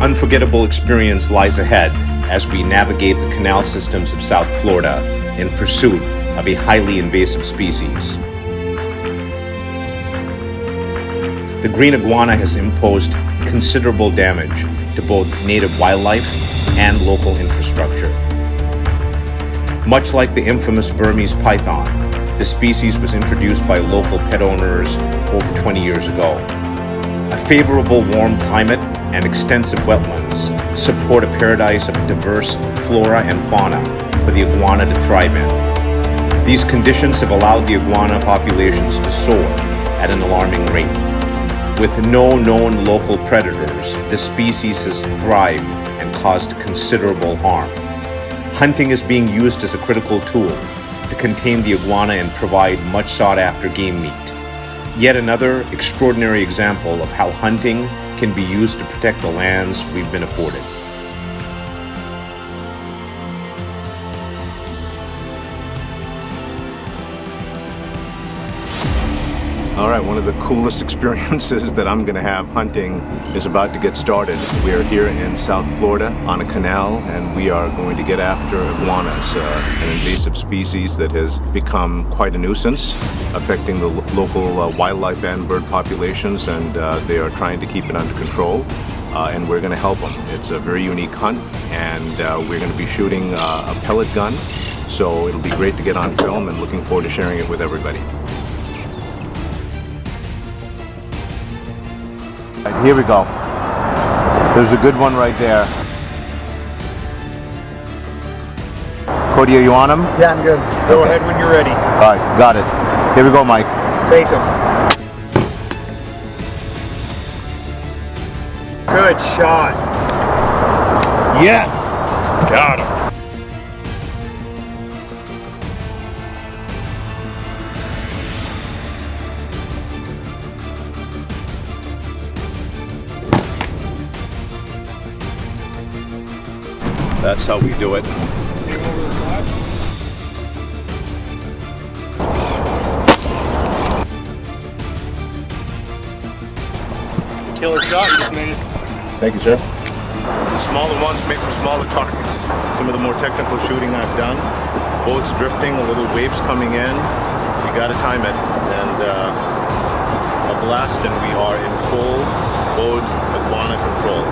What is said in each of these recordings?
unforgettable experience lies ahead as we navigate the canal systems of South Florida in pursuit of a highly invasive species. The green iguana has imposed considerable damage to both native wildlife and local infrastructure. Much like the infamous Burmese python, the species was introduced by local pet owners over 20 years ago. A favorable warm climate and extensive wetlands support a paradise of diverse flora and fauna for the iguana to thrive in. These conditions have allowed the iguana populations to soar at an alarming rate. With no known local predators, the species has thrived and caused considerable harm. Hunting is being used as a critical tool to contain the iguana and provide much sought-after game meat. Yet another extraordinary example of how hunting can be used to protect the lands we've been afforded. All right, one of the coolest experiences that I'm gonna have hunting is about to get started. We are here in South Florida on a canal, and we are going to get after iguanas, an invasive species that has become quite a nuisance, affecting the local wildlife and bird populations, and they are trying to keep it under control, and we're gonna help them. It's a very unique hunt, and we're gonna be shooting a pellet gun, so it'll be great to get on film, and looking forward to sharing it with everybody. Here we go. There's a good one right there. Cody, are you on him? Yeah, I'm good. Go ahead when you're ready. All right, got it. Here we go, Mike. Take him. Good shot. Yes. Got him. That's how we do it. Killer shot, just made it. Thank you, sir. The smaller ones make for smaller targets. Some of the more technical shooting I've done, boats drifting, a little waves coming in, you gotta time it. And a blast, and we are in full mode iguana control.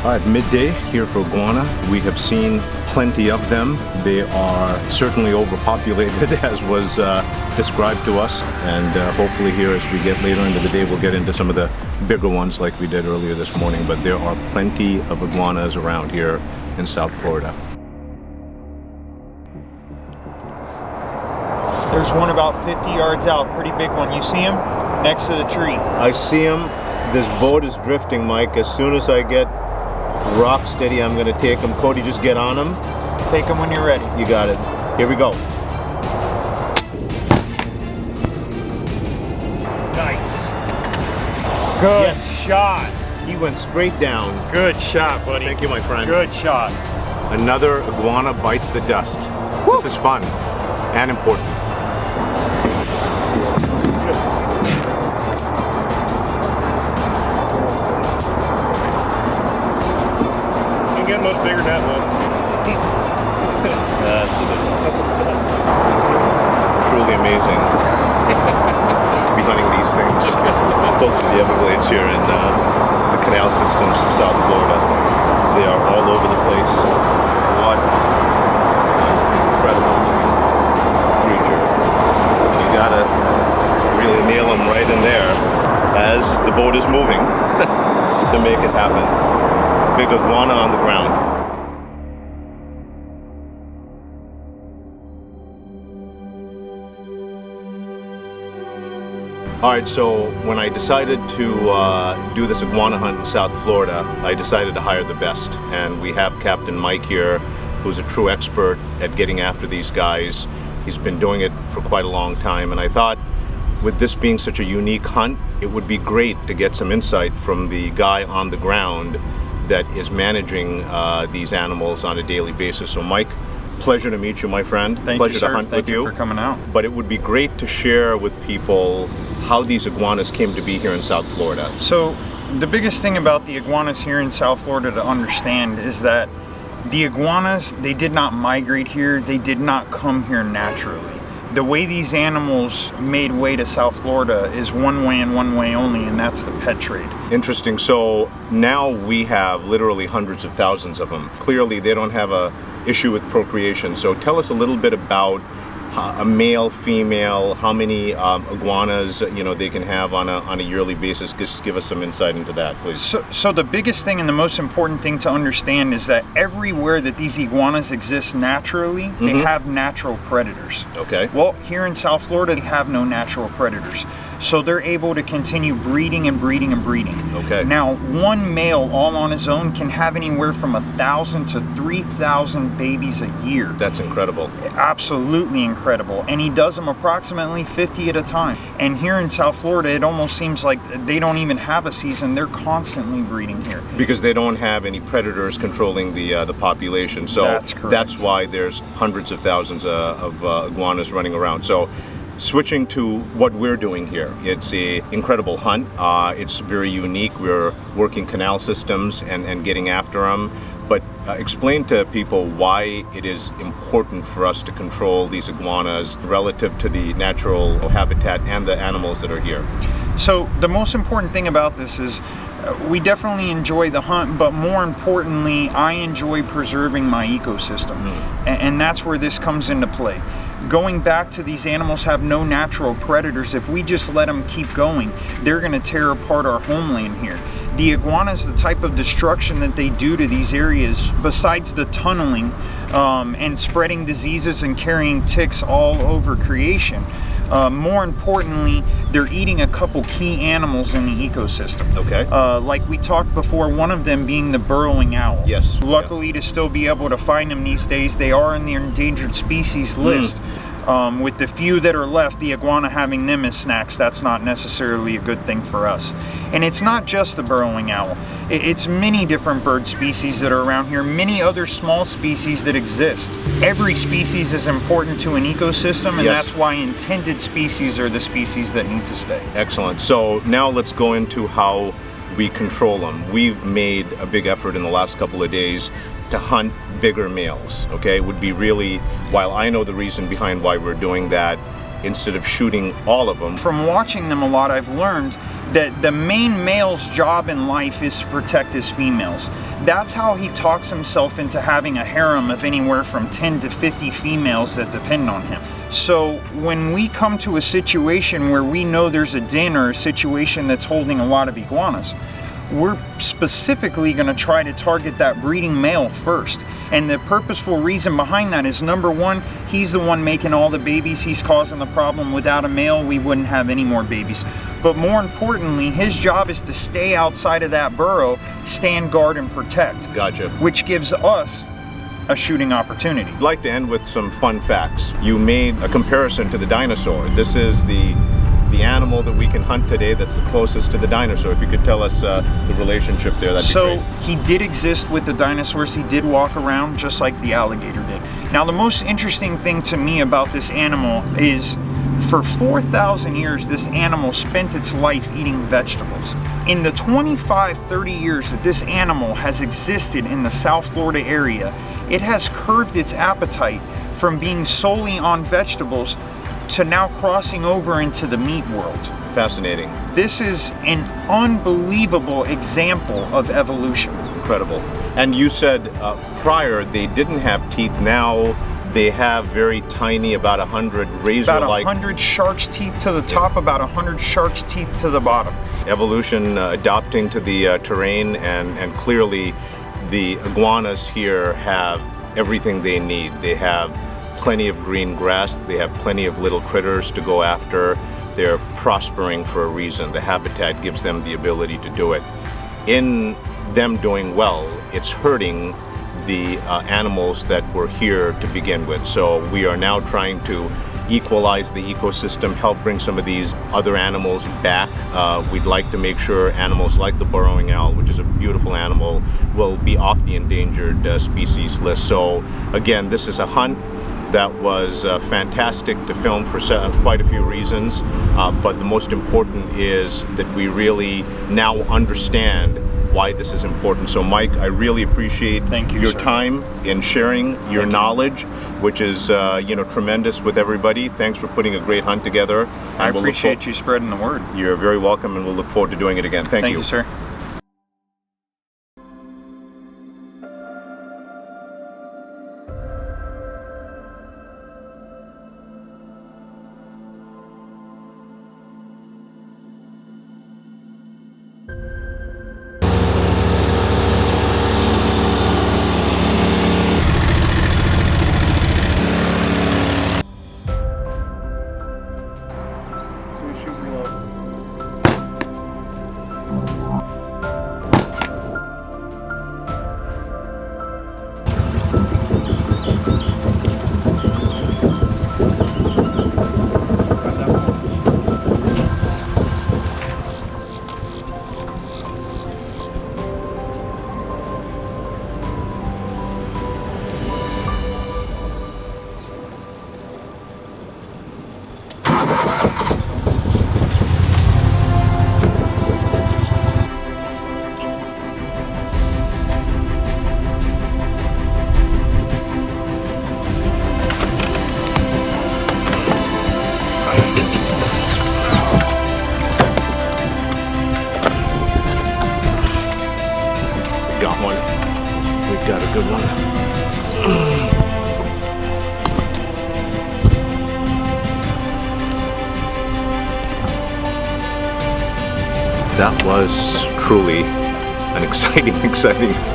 All right, midday here for iguana. We have seen plenty of them. They are certainly overpopulated, as was described to us. And hopefully here, as we get later into the day, we'll get into some of the bigger ones like we did earlier this morning. But there are plenty of iguanas around here in South Florida. There's one about 50 yards out, pretty big one. You see him? Next to the tree. I see him. This boat is drifting, Mike. As soon as I get rock steady, I'm gonna take him. Cody, just get on him. Take him when you're ready. You got it. Here we go. Nice. Good shot. He went straight down. Good shot, buddy. Thank you, my friend. Good shot. Another iguana bites the dust. Woo. This is fun and important. Much bigger than that one. That's a step. Truly amazing to be hunting these things close to the Everglades here in the canal systems of South Florida. They are all over the place. What an incredible creature. You gotta really nail them right in there as the boat is moving to make it happen. Big iguana on the ground. All right, so when I decided to do this iguana hunt in South Florida, I decided to hire the best. And we have Captain Mike here, who's a true expert at getting after these guys. He's been doing it for quite a long time, and I thought with this being such a unique hunt, it would be great to get some insight from the guy on the ground that is managing these animals on a daily basis. So Mike, pleasure to meet you, my friend. Pleasure to hunt Thank with you for coming out. But it would be great to share with people how these iguanas came to be here in South Florida. So the biggest thing about the iguanas here in South Florida to understand is that the iguanas, they did not migrate here. They did not come here naturally. The way these animals made way to South Florida is one way and one way only, and that's the pet trade. Interesting. So now we have literally hundreds of thousands of them. Clearly they don't have a issue with procreation. So tell us a little bit about a male, female, how many iguanas they can have on a yearly basis. Just give us some insight into that, please. So the biggest thing and the most important thing to understand is that everywhere that these iguanas exist naturally, they have natural predators. Okay. Well, here in South Florida, they have no natural predators. So they're able to continue breeding and breeding and breeding. Okay. Now, one male all on his own can have anywhere from 1,000 to 3,000 babies a year. That's incredible. Absolutely incredible. And he does them approximately 50 at a time. And here in South Florida, it almost seems like they don't even have a season. They're constantly breeding here. Because they don't have any predators controlling the population. So that's correct. That's why there's hundreds of thousands of iguanas running around. So switching to what we're doing here, it's an incredible hunt. It's very unique. We're working canal systems and getting after them. But explain to people why it is important for us to control these iguanas relative to the natural habitat and the animals that are here. So the most important thing about this is we definitely enjoy the hunt, but more importantly, I enjoy preserving my ecosystem. And that's where this comes into play. Going back to these animals have no natural predators. If we just let them keep going, they're going to tear apart our homeland here. The iguanas, the type of destruction that they do to these areas, besides the tunneling and spreading diseases and carrying ticks all over creation, more importantly, they're eating a couple key animals in the ecosystem. Okay. Like we talked before, one of them being the burrowing owl. Yes. Luckily, to still be able to find them these days, they are in the endangered species list. With the few that are left, the iguana having them as snacks, that's not necessarily a good thing for us. And it's not just the burrowing owl. It's many different bird species that are around here, many other small species that exist. Every species is important to an ecosystem, and Yes. that's why intended species are the species that need to stay. Excellent. So now let's go into how we control them. We've made a big effort in the last couple of days to hunt bigger males, okay? Would be really, while I know the reason behind why we're doing that, instead of shooting all of them. From watching them a lot, I've learned that the main male's job in life is to protect his females. That's how he talks himself into having a harem of anywhere from 10 to 50 females that depend on him. So when we come to a situation where we know there's a den or a situation that's holding a lot of iguanas, we're specifically going to try to target that breeding male first. And the purposeful reason behind that is, number one, he's the one making all the babies. He's causing the problem. Without a male, we wouldn't have any more babies. But more importantly, his job is to stay outside of that burrow, stand guard and protect. Gotcha. Which gives us a shooting opportunity. I'd like to end with some fun facts. You made a comparison to the dinosaur. This is the animal that we can hunt today that's the closest to the dinosaur. If you could tell us the relationship there, that'd be So great. he did exist with the dinosaurs. He did walk around just like the alligator did. Now the most interesting thing to me about this animal is for 4,000 years this animal spent its life eating vegetables. In the 25-30 years that this animal has existed in the South Florida area, it has curbed its appetite from being solely on vegetables to now crossing over into the meat world. Fascinating. This is an unbelievable example of evolution. Incredible. And you said prior they didn't have teeth. Now they have very tiny, about 100 razor-like. About 100 shark's teeth to the top, about 100 shark's teeth to the bottom. Evolution adapting to the terrain, and clearly the iguanas here have everything they need. They have plenty of green grass, they have plenty of little critters to go after. They're prospering for a reason. The habitat gives them the ability to do it. In them doing well, it's hurting the animals that were here to begin with. So we are now trying to equalize the ecosystem, help bring some of these other animals back. We'd like to make sure animals like the burrowing owl, which is a beautiful animal, will be off the endangered species list. So again, this is a hunt that was fantastic to film for quite a few reasons, but the most important is that we really now understand why this is important. So Mike, I really appreciate your time in sharing your knowledge, which is tremendous with everybody. Thanks for putting a great hunt together. I appreciate you spreading the word. You're very welcome, and we'll look forward to doing it again. Thank you. Thank you, sir. Got one. We got a good one. That was truly an exciting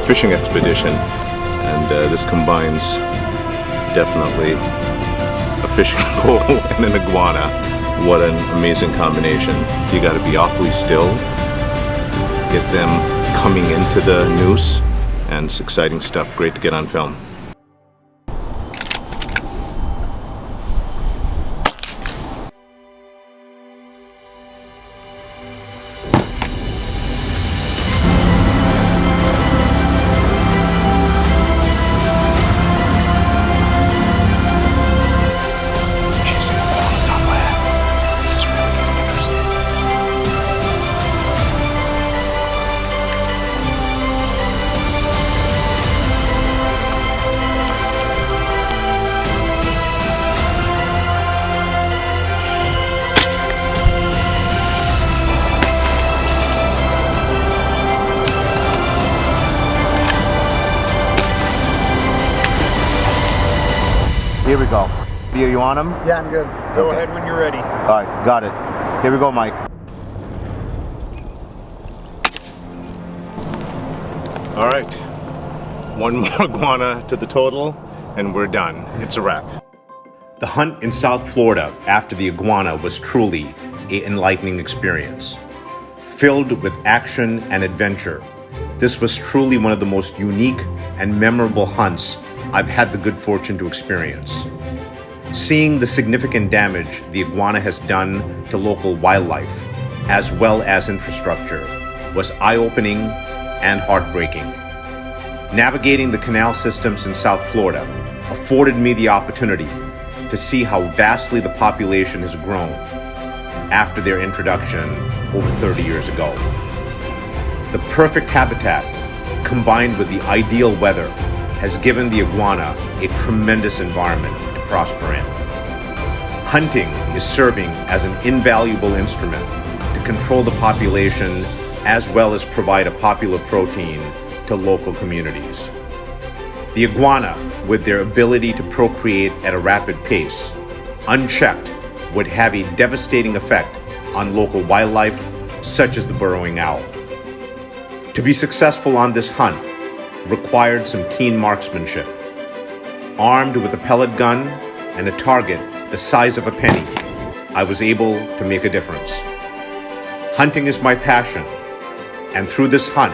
fishing expedition, and this combines definitely a fishing pole and an iguana. What an amazing combination. You got to be awfully still, get them coming into the noose, and it's exciting stuff. Great to get on film. Here we go. Are you on him? Yeah, I'm good. Go ahead when you're ready. All right, got it. Here we go, Mike. All right, one more iguana to the total, and we're done. It's a wrap. The hunt in South Florida after the iguana was truly an enlightening experience. Filled with action and adventure, this was truly one of the most unique and memorable hunts I've had the good fortune to experience. Seeing the significant damage the iguana has done to local wildlife, as well as infrastructure, was eye-opening and heartbreaking. Navigating the canal systems in South Florida afforded me the opportunity to see how vastly the population has grown after their introduction over 30 years ago. The perfect habitat, combined with the ideal weather, has given the iguana a tremendous environment to prosper in. Hunting is serving as an invaluable instrument to control the population as well as provide a popular protein to local communities. The iguana, with their ability to procreate at a rapid pace, unchecked, would have a devastating effect on local wildlife, such as the burrowing owl. To be successful on this hunt required some keen marksmanship. Armed with a pellet gun and a target the size of a penny, I was able to make a difference. Hunting is my passion, and through this hunt,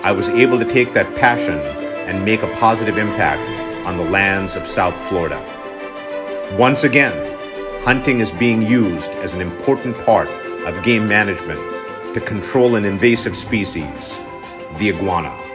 I was able to take that passion and make a positive impact on the lands of South Florida. Once again, hunting is being used as an important part of game management to control an invasive species, the iguana.